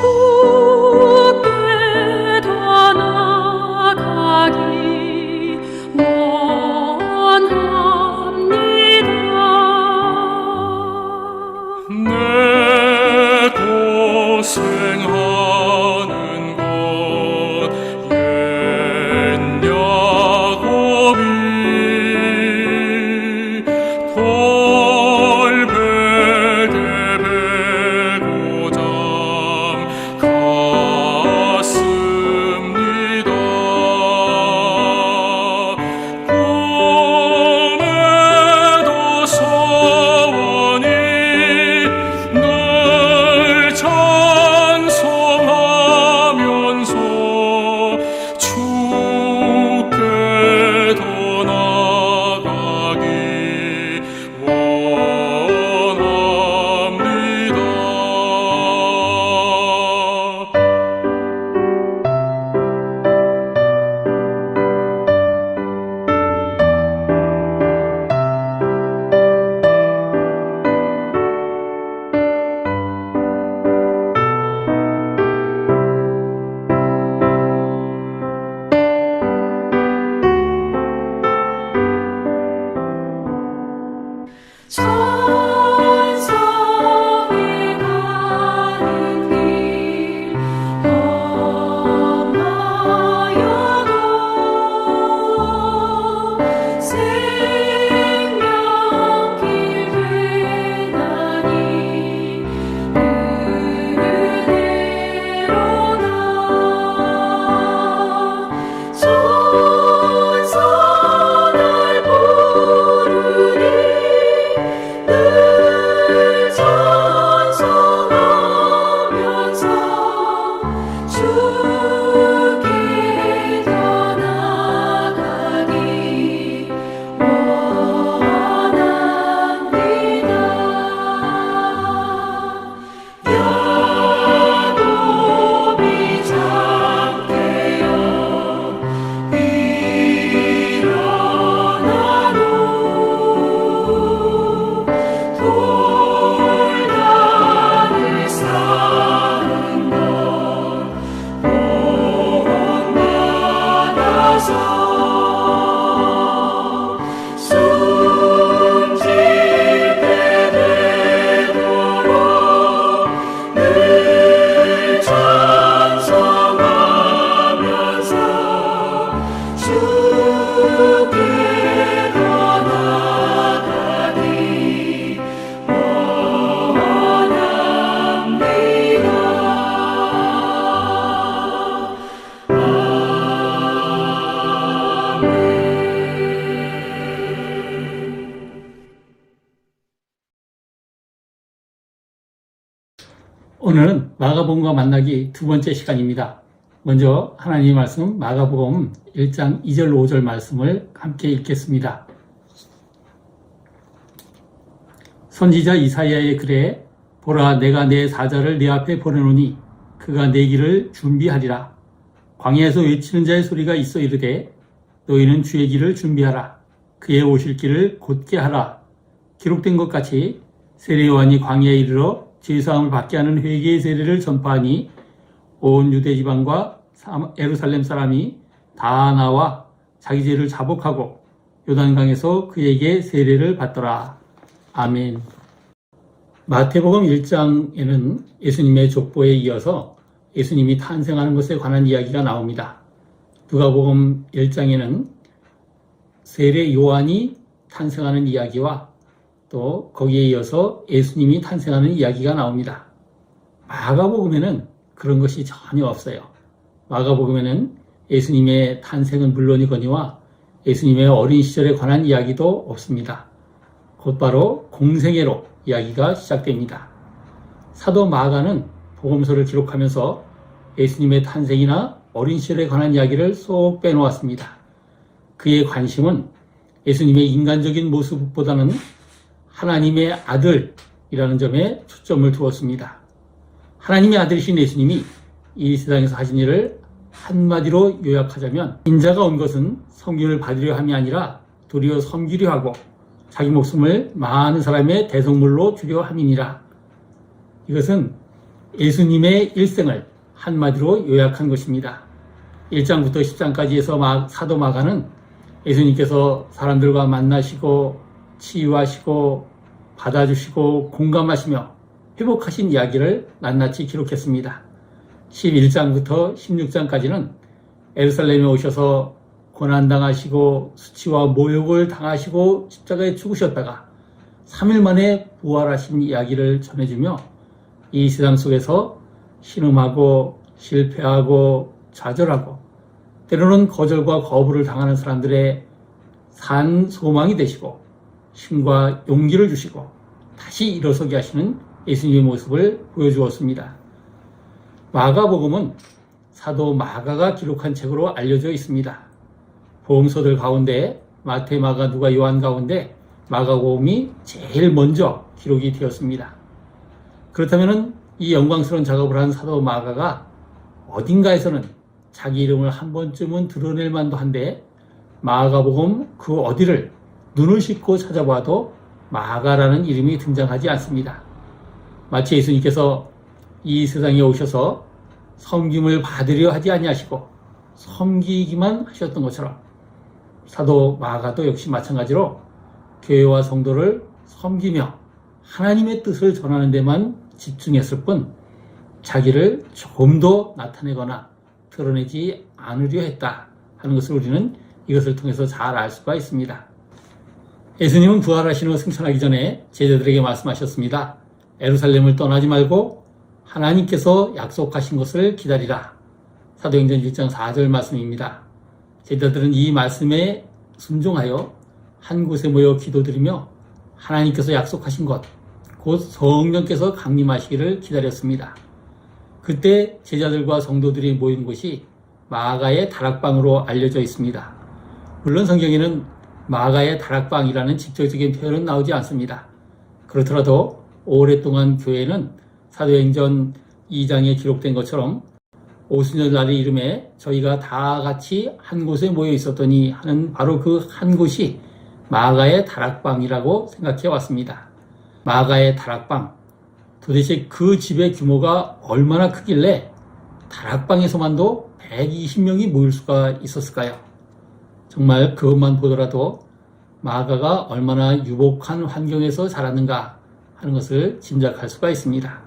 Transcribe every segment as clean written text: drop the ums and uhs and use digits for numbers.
주께 더 나아가기 원합니다. 내 고생하는 것 옛 야곱이 돌베대베고 갔습니다. 꿈에도 소원이 늘 찬송하면서 주께 더 나아가기 원합니다. 천성에 가는 길 험하여도 생명길 되나니 은혜로다. 천사 날 부르니 늘 찬송하면서 주께 더 나아가기 원합니다. 야곱이 잠깨어 일어나노 돌단을 쌓은 것 본받아서 숨질 때 되도록 늘 찬송하면서 주께 더 나아가기 오늘은 마가복음과 만나기 두 번째 시간입니다. 먼저 하나님의 말씀 마가복음 1장 2절 5절 말씀을 함께 읽겠습니다. 선지자 이사야의 글에 보라 내가 내 사자를 네 앞에 보내노니 그가 내 길을 준비하리라. 광야에서 외치는 자의 소리가 있어 이르되 너희는 주의 길을 준비하라. 그의 오실 길을 곧게 하라. 기록된 것 같이 세례 요한이 광야에 이르러 죄사함을 받게 하는 회개의 세례를 전파하니 온 유대 지방과 예루살렘 사람이 다 나와 자기 죄를 자복하고 요단강에서 그에게 세례를 받더라. 아멘. 마태복음 1장에는 예수님의 족보에 이어서 예수님이 탄생하는 것에 관한 이야기가 나옵니다. 누가복음 1장에는 세례 요한이 탄생하는 이야기와 또 거기에 이어서 예수님이 탄생하는 이야기가 나옵니다. 마가복음에는 그런 것이 전혀 없어요. 마가복음에는 예수님의 탄생은 물론이거니와 예수님의 어린 시절에 관한 이야기도 없습니다. 곧바로 공생애로 이야기가 시작됩니다. 사도 마가는 복음서를 기록하면서 예수님의 탄생이나 어린 시절에 관한 이야기를 쏙 빼놓았습니다. 그의 관심은 예수님의 인간적인 모습보다는 하나님의 아들이라는 점에 초점을 두었습니다. 하나님의 아들이신 예수님이 이 세상에서 하신 일을 한마디로 요약하자면 인자가 온 것은 섬김을 받으려 함이 아니라 도리어 섬기려 하고 자기 목숨을 많은 사람의 대속물로 주려 함이니라. 이것은 예수님의 일생을 한마디로 요약한 것입니다. 1장부터 10장까지에서 사도 마가는 예수님께서 사람들과 만나시고 치유하시고 받아주시고 공감하시며 회복하신 이야기를 낱낱이 기록했습니다. 11장부터 16장까지는 예루살렘에 오셔서 고난당하시고 수치와 모욕을 당하시고 십자가에 죽으셨다가 3일 만에 부활하신 이야기를 전해주며 이 세상 속에서 신음하고 실패하고 좌절하고 때로는 거절과 거부를 당하는 사람들의 산 소망이 되시고 힘과 용기를 주시고 다시 일어서게 하시는 예수님의 모습을 보여주었습니다. 마가복음은 사도 마가가 기록한 책으로 알려져 있습니다. 복음서들 가운데 마태, 마가, 누가, 요한 가운데 마가복음이 제일 먼저 기록이 되었습니다. 그렇다면 이 영광스러운 작업을 한 사도 마가가 어딘가에서는 자기 이름을 한 번쯤은 드러낼 만도 한데 마가복음 그 어디를 눈을 씻고 찾아봐도 마가라는 이름이 등장하지 않습니다. 마치 예수님께서 이 세상에 오셔서 섬김을 받으려 하지 아니하시고 섬기기만 하셨던 것처럼 사도 마가도 역시 마찬가지로 교회와 성도를 섬기며 하나님의 뜻을 전하는 데만 집중했을 뿐 자기를 조금 더 나타내거나 드러내지 않으려 했다 하는 것을 우리는 이것을 통해서 잘 알 수가 있습니다. 예수님은 부활하신 후 승천하기 전에 제자들에게 말씀하셨습니다. 예루살렘을 떠나지 말고 하나님께서 약속하신 것을 기다리라. 사도행전 1장 4절 말씀입니다. 제자들은 이 말씀에 순종하여 한 곳에 모여 기도드리며 하나님께서 약속하신 것, 곧 성령께서 강림하시기를 기다렸습니다. 그때 제자들과 성도들이 모인 곳이 마가의 다락방으로 알려져 있습니다. 물론 성경에는 마가의 다락방이라는 직접적인 표현은 나오지 않습니다. 그렇더라도 오랫동안 교회는 사도행전 2장에 기록된 것처럼 오순절 날의 이름에 저희가 다 같이 한 곳에 모여 있었더니 하는 바로 그 한 곳이 마가의 다락방이라고 생각해 왔습니다. 마가의 다락방, 도대체 그 집의 규모가 얼마나 크길래 다락방에서만도 120명이 모일 수가 있었을까요? 정말 그것만 보더라도 마가가 얼마나 유복한 환경에서 자랐는가 하는 것을 짐작할 수가 있습니다.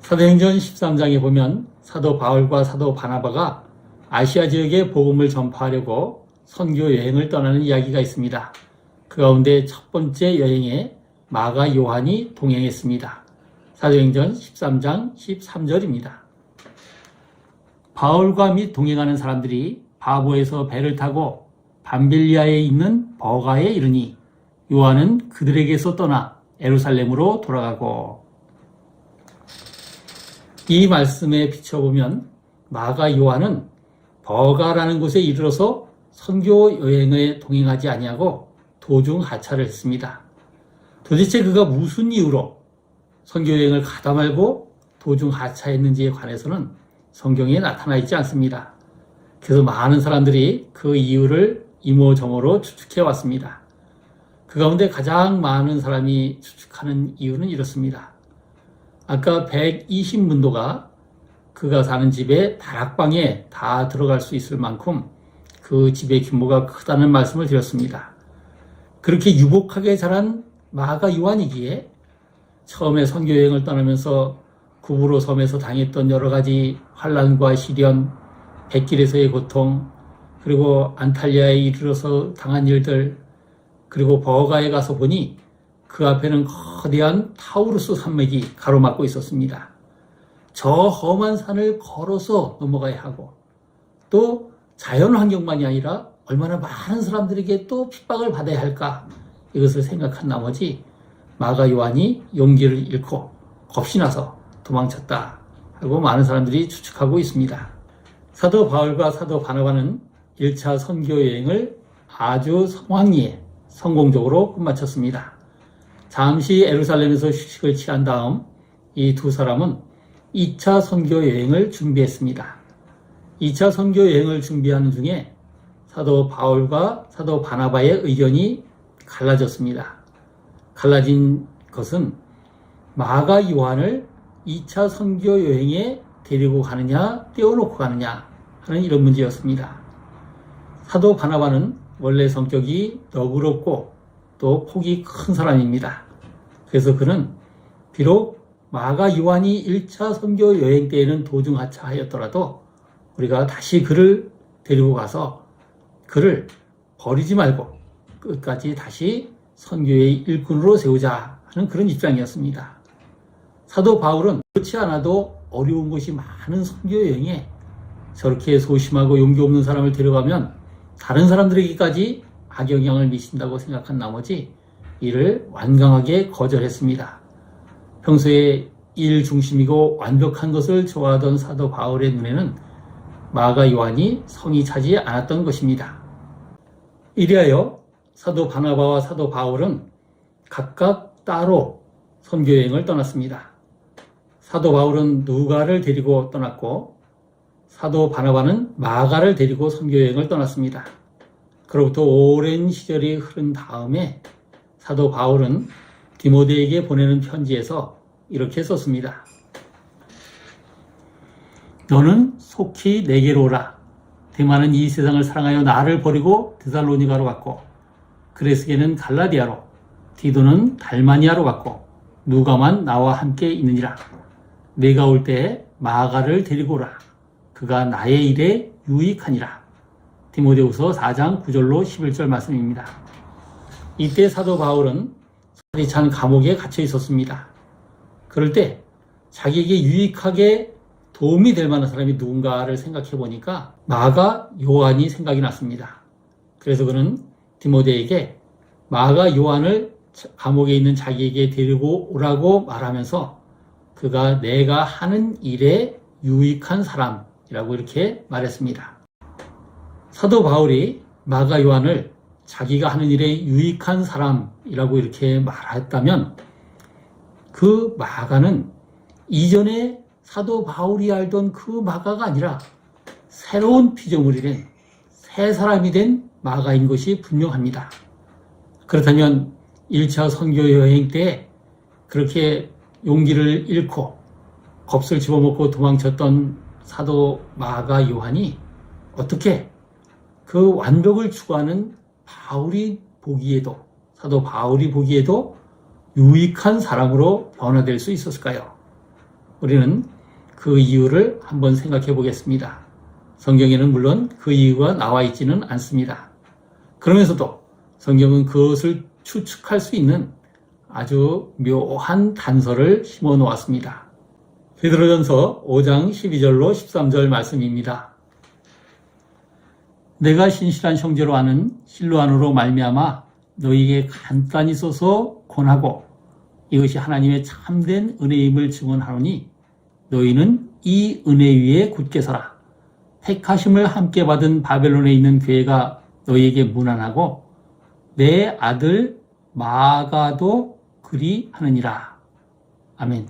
사도행전 13장에 보면 사도 바울과 사도 바나바가 아시아 지역에 복음을 전파하려고 선교 여행을 떠나는 이야기가 있습니다. 그 가운데 첫 번째 여행에 마가 요한이 동행했습니다. 사도행전 13장 13절입니다. 바울과 및 동행하는 사람들이 바보에서 배를 타고 밤빌리아에 있는 버가에 이르니 요한은 그들에게서 떠나 예루살렘으로 돌아가고. 이 말씀에 비춰보면 마가 요한은 버가라는 곳에 이르러서 선교 여행에 동행하지 아니하고 도중 하차를 했습니다. 도대체 그가 무슨 이유로 선교 여행을 가다 말고 도중 하차했는지에 관해서는 성경에 나타나 있지 않습니다. 그래서 많은 사람들이 그 이유를 이모저모로 추측해 왔습니다. 그 가운데 가장 많은 사람이 추측하는 이유는 이렇습니다. 아까 120문도가 그가 사는 집에 다락방에 다 들어갈 수 있을 만큼 그 집의 규모가 크다는 말씀을 드렸습니다. 그렇게 유복하게 자란 마가 요한이기에 처음에 선교여행을 떠나면서 구브로 섬에서 당했던 여러 가지 환난과 시련, 백길에서의 고통, 그리고 안탈리아에 이르러서 당한 일들, 그리고 버가에 가서 보니 그 앞에는 거대한 타우루스 산맥이 가로막고 있었습니다. 저 험한 산을 걸어서 넘어가야 하고 또 자연 환경만이 아니라 얼마나 많은 사람들에게 또 핍박을 받아야 할까, 이것을 생각한 나머지 마가 요한이 용기를 잃고 겁이 나서 도망쳤다 하고 많은 사람들이 추측하고 있습니다. 사도 바울과 사도 바나바는 1차 선교 여행을 아주 성황리에 성공적으로 끝마쳤습니다. 잠시 예루살렘에서 휴식을 취한 다음 이 두 사람은 2차 선교 여행을 준비했습니다. 2차 선교 여행을 준비하는 중에 사도 바울과 사도 바나바의 의견이 갈라졌습니다. 갈라진 것은 마가 요한을 2차 선교 여행에 데리고 가느냐 떼어놓고 가느냐 하는 이런 문제였습니다. 사도 바나바는 원래 성격이 너그럽고 또 폭이 큰 사람입니다. 그래서 그는 비록 마가 요한이 1차 선교 여행 때에는 도중하차하였더라도 우리가 다시 그를 데리고 가서 그를 버리지 말고 끝까지 다시 선교의 일꾼으로 세우자 하는 그런 입장이었습니다. 사도 바울은 그렇지 않아도 어려운 것이 많은 선교 여행에 저렇게 소심하고 용기 없는 사람을 데려가면 다른 사람들에게까지 악영향을 미친다고 생각한 나머지 이를 완강하게 거절했습니다. 평소에 일 중심이고 완벽한 것을 좋아하던 사도 바울의 눈에는 마가 요한이 성이 차지 않았던 것입니다. 이리하여 사도 바나바와 사도 바울은 각각 따로 선교여행을 떠났습니다. 사도 바울은 누가를 데리고 떠났고 사도 바나바는 마가를 데리고 선교여행을 떠났습니다. 그로부터 오랜 시절이 흐른 다음에 사도 바울은 디모데에게 보내는 편지에서 이렇게 썼습니다. 너는 속히 내게로 오라. 데마는 이 세상을 사랑하여 나를 버리고 데살로니가로 갔고 그레스게는 갈라디아로 디도는 달마니아로 갔고 누가만 나와 함께 있느니라. 내가 올 때 마가를 데리고 오라. 그가 나의 일에 유익하니라. 디모데후서 4장 9절로 11절 말씀입니다. 이때 사도 바울은 살이 찬 감옥에 갇혀 있었습니다. 그럴 때 자기에게 유익하게 도움이 될 만한 사람이 누군가를 생각해 보니까 마가 요한이 생각이 났습니다. 그래서 그는 디모데에게 마가 요한을 감옥에 있는 자기에게 데리고 오라고 말하면서 그가 내가 하는 일에 유익한 사람이라고 이렇게 말했습니다. 사도 바울이 마가 요한을 자기가 하는 일에 유익한 사람이라고 이렇게 말했다면 그 마가는 이전에 사도 바울이 알던 그 마가가 아니라 새로운 피조물이 된 새 사람이 된 마가인 것이 분명합니다. 그렇다면 1차 선교 여행 때 그렇게 용기를 잃고 겁을 집어먹고 도망쳤던 사도 마가 요한이 어떻게 그 완벽을 추구하는 바울이 보기에도 사도 바울이 보기에도 유익한 사람으로 변화될 수 있었을까요? 우리는 그 이유를 한번 생각해 보겠습니다. 성경에는 물론 그 이유가 나와 있지는 않습니다. 그러면서도 성경은 그것을 추측할 수 있는 아주 묘한 단서를 심어 놓았습니다. 베드로전서 5장 12절로 13절 말씀입니다. 내가 신실한 형제로 아는 실로 안으로 말미암아 너희에게 간단히 써서 권하고 이것이 하나님의 참된 은혜임을 증언하노니 너희는 이 은혜 위에 굳게 서라. 택하심을 함께 받은 바벨론에 있는 교회가 너희에게 문안하고 내 아들 마가도 그리 하느니라. 아멘.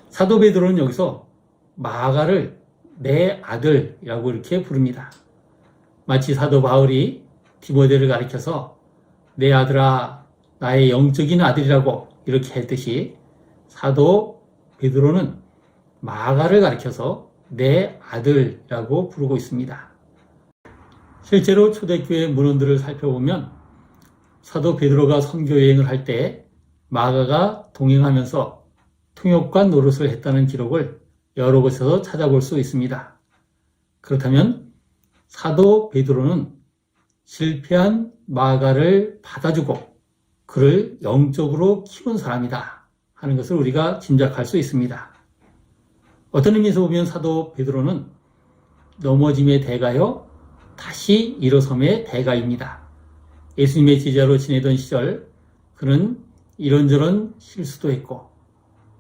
사도 베드로는 여기서 마가를 내 아들이라고 이렇게 부릅니다. 마치 사도 바울이 디모데를 가리켜서 내 아들아 나의 영적인 아들이라고 이렇게 했듯이 사도 베드로는 마가를 가리켜서 내 아들이라고 부르고 있습니다. 실제로 초대교회 문헌들을 살펴보면 사도 베드로가 선교여행을 할 때 마가가 동행하면서 통역관 노릇을 했다는 기록을 여러 곳에서 찾아볼 수 있습니다. 그렇다면 사도 베드로는 실패한 마가를 받아주고 그를 영적으로 키운 사람이다 하는 것을 우리가 짐작할 수 있습니다. 어떤 의미에서 보면 사도 베드로는 넘어짐의 대가요 다시 일어섬의 대가입니다. 예수님의 제자로 지내던 시절 그는 이런저런 실수도 했고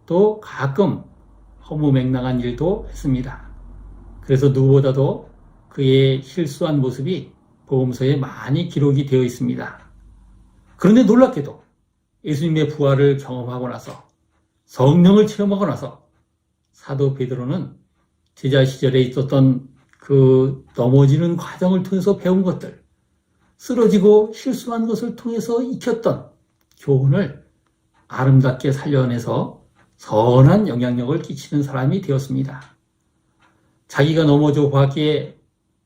또 가끔 허무맹랑한 일도 했습니다. 그래서 누구보다도 그의 실수한 모습이 복음서에 많이 기록이 되어 있습니다. 그런데 놀랍게도 예수님의 부활을 경험하고 나서 성령을 체험하고 나서 사도 베드로는 제자 시절에 있었던 그 넘어지는 과정을 통해서 배운 것들, 쓰러지고 실수한 것을 통해서 익혔던 교훈을 아름답게 살려내서 선한 영향력을 끼치는 사람이 되었습니다. 자기가 넘어져 보았기에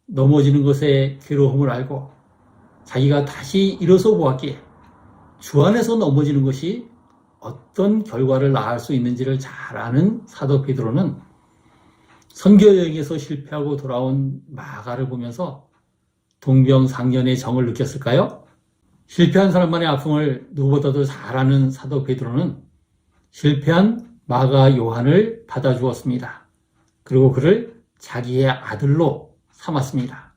넘어지는 것의 괴로움을 알고 자기가 다시 일어서 보았기에 주 안에서 넘어지는 것이 어떤 결과를 낳을 수 있는지를 잘 아는 사도 베드로는 선교 여행에서 실패하고 돌아온 마가를 보면서 동병상련의 정을 느꼈을까요? 실패한 사람만의 아픔을 누구보다도 잘 아는 사도 베드로는 실패한 마가 요한을 받아주었습니다. 그리고 그를 자기의 아들로 삼았습니다.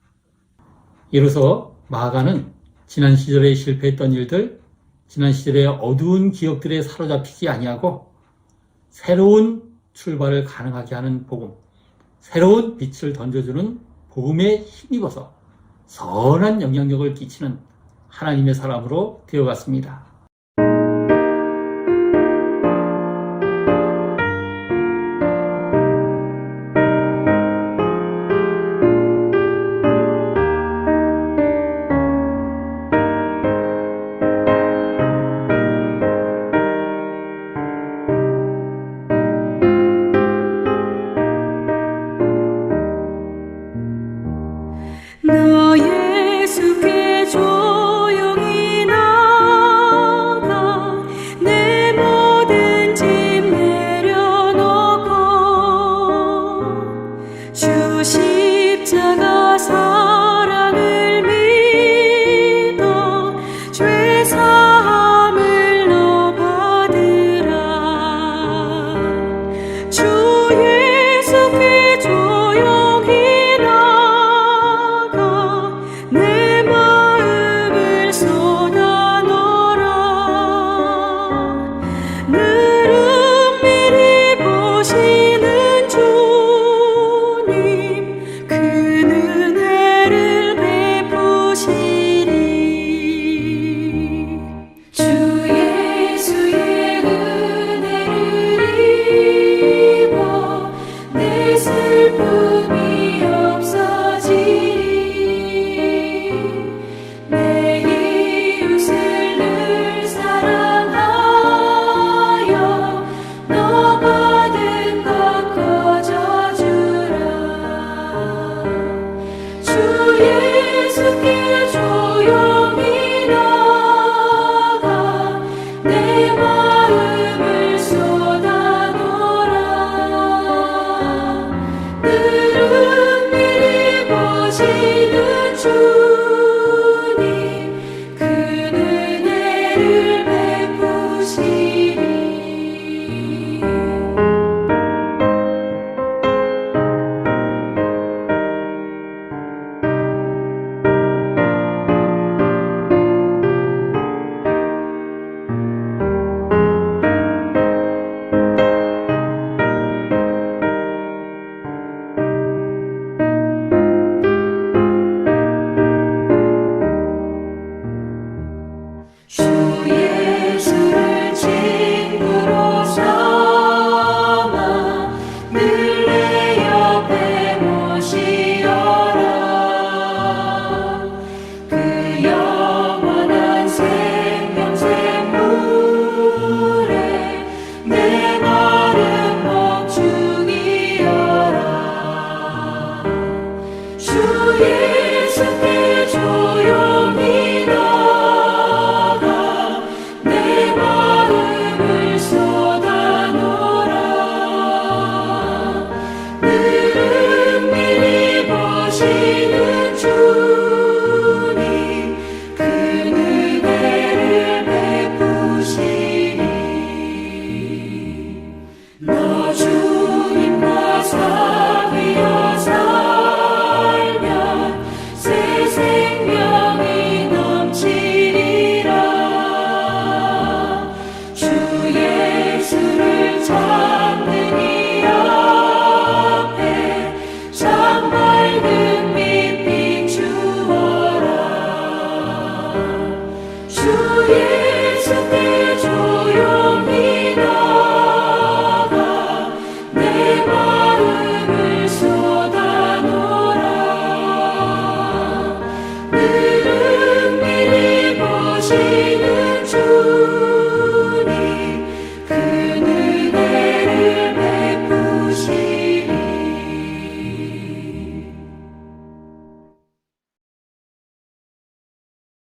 이로써 마가는 지난 시절에 실패했던 일들, 지난 시절의 어두운 기억들에 사로잡히지 아니하고 새로운 출발을 가능하게 하는 복음, 새로운 빛을 던져주는 복음에 힘입어서 선한 영향력을 끼치는 하나님의 사람으로 되어갔습니다. 나 예수께 조용히 나가 내 모든 짐 내려놓고 주 십자가 사랑을 믿어 죄 사함을 너 받으라. 주